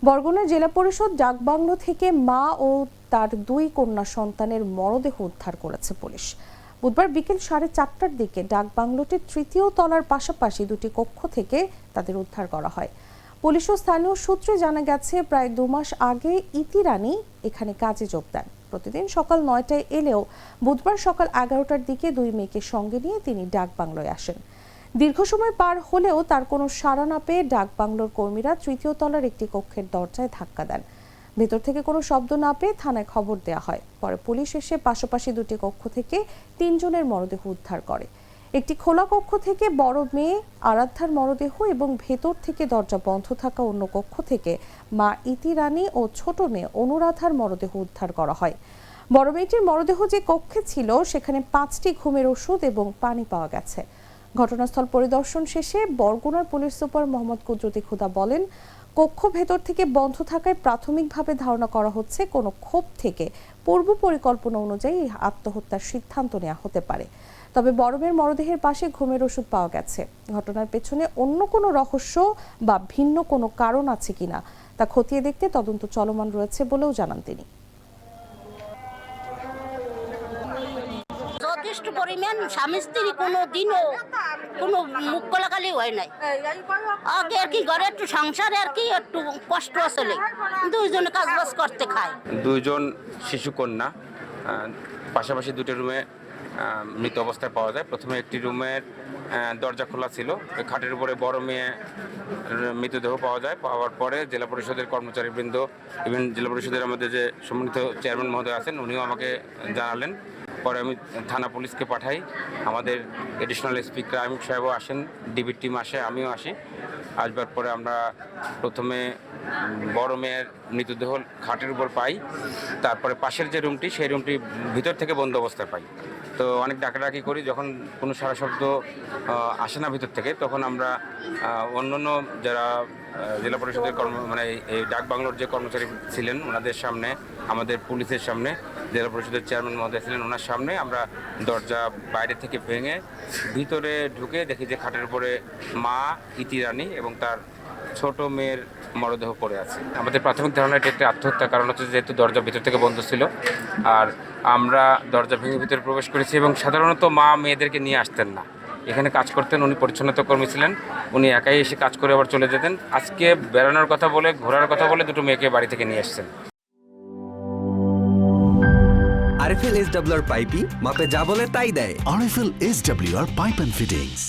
বরগুনা জেলা পরিষদ ডাকবাংলো থেকে মা ও তার দুই কন্যা সন্তানের মরদেহ উদ্ধার করেছে পুলিশ। বুধবার বিকেল 4:30টার দিকে ডাকবাংলোটির তৃতীয় তলার পাশাপাশি দুটি কক্ষ থেকে তাদের উদ্ধার করা হয়। পুলিশ ও স্থানীয় সূত্রে জানা গেছে, প্রায় 2 মাস আগে ইতি রানী এখানে কাজে যোগ দেন। প্রতিদিন সকাল 9টায় এলেও বুধবার সকাল 11টার দিকে দুই মেয়েকে সঙ্গে নিয়ে তিনি ডাকবাংলোয় আসেন। দীর্ঘ সময় পার হলেও তার কোনো সাড়া না পেয়ে ডাকবাংলোর কর্মীরা তৃতীয় তলার একটি কক্ষের দরজায় ধাক্কা দেন। ভেতর থেকে কোনো শব্দ না পেয়ে থানায় খবর দেওয়া হয়। পরে পুলিশ এসে পাশাপাশি দুটি কক্ষ থেকে 3 জনের মরদেহ উদ্ধার করে। একটি খোলা কক্ষ থেকে বড় মেয়ে আরাধ্যার মরদেহ এবং ভেতর থেকে দরজা বন্ধ থাকা অন্য কক্ষ থেকে মা ইতি রানী ও ছোট মেয়ে অনুরাধার মরদেহ উদ্ধার করা হয়। বড় মেয়েটির মরদেহ যে কক্ষে ছিল সেখানে 5টি ঘুমের ওষুধ এবং পানি পাওয়া গেছে। ঘটনাস্থল পরিদর্শন শেষে বরগুনার পুলিশ সুপার মোহাম্মদ কুদরতি খুদা বলেন, কক্ষ ভেতর থেকে বন্ধ থাকায় প্রাথমিকভাবে ধারণা করা হচ্ছে কোনো ক্ষোভ থেকে পূর্ব পরিকল্পনা অনুযায়ী আত্মহত্যার সিদ্ধান্ত নেওয়া হতে পারে। তবে বড় মেয়ের মরদেহের পাশে ঘুমের ওষুধ পাওয়া গেছে। ঘটনার পেছনে অন্য কোনো রহস্য বা ভিন্ন কোনো কারণ আছে কিনা তা খতিয়ে দেখতে তদন্ত চলমান রয়েছে বলেও জানান তিনি। যথেষ্ট পরিমাণ স্বামী স্ত্রী কোনো দিনও কোনো মুখ কোলাকালি হয় নাই। আগে আর কি ঘরে একটু সংসারে আর কি একটু কষ্ট আসলে, দুইজনে কাজবাজ করতে খায়। দুইজন শিশু কন্যা পাশাপাশি দুটো রুমে মৃত অবস্থায় পাওয়া যায়। প্রথমে একটি রুমের দরজা খোলা ছিল, খাটের উপরে বড় মেয়ে মৃতদেহ পাওয়া যায়। পাওয়ার পরে জেলা পরিষদের কর্মচারীবৃন্দ, ইভেন জেলা পরিষদের আমাদের যে সম্মানিত চেয়ারম্যান মহোদয় আছেন, উনিও আমাকে জানালেন। পরে আমি থানা পুলিশকে পাঠাই, আমাদের এডিশনাল এসপি ক্রাইম সাহেবও আসেন, ডিবির টিম আসে, আমিও আসি। আসবার পরে আমরা প্রথমে বড় মেয়ের মৃতদেহ খাটের উপর পাই। তারপরে পাশের যে রুমটি, সেই রুমটি ভিতর থেকে বন্ধ অবস্থায় পাই। তো অনেক ডাকাডাকি করি, যখন কোনো সারা শব্দ আসে না ভিতর থেকে, তখন আমরা অন্যান্য যারা জেলা পরিষদের এই ডাকবাংলোর যে কর্মচারী ছিলেন ওনাদের সামনে, আমাদের পুলিশের সামনে, জেলা পরিষদের চেয়ারম্যান মহোদয় ছিলেন ওনার সামনে, আমরা দরজা বাইরে থেকে ভেঙে ভিতরে ঢুকে দেখি যে খাটের উপরে মা ইতি রানী এবং তার ছোট মেয়ের মরদেহ পড়ে আছে। আমাদের প্রাথমিক ধারণা এটা একটি আত্মহত্যা, কারণ হচ্ছে যেহেতু দরজা ভিতর থেকে বন্ধ ছিল আর আমরা দরজা ভেঙে ভিতরে প্রবেশ করেছি। এবং সাধারণত মা মেয়েদেরকে নিয়ে আসতেন না, এখানে কাজ করতেন, উনি পরিচ্ছন্নতা কর্মী ছিলেন, উনি একাই এসে কাজ করে আবার চলে যেতেন। আজকে বেড়ানোর কথা বলে, ঘোরার কথা বলে দুটো মেয়েকে বাড়ি থেকে নিয়ে এসছেন। RFL SWR পাইপই মাপে যা বলে তাই দেয়। RFL SWR Pipe and Fittings।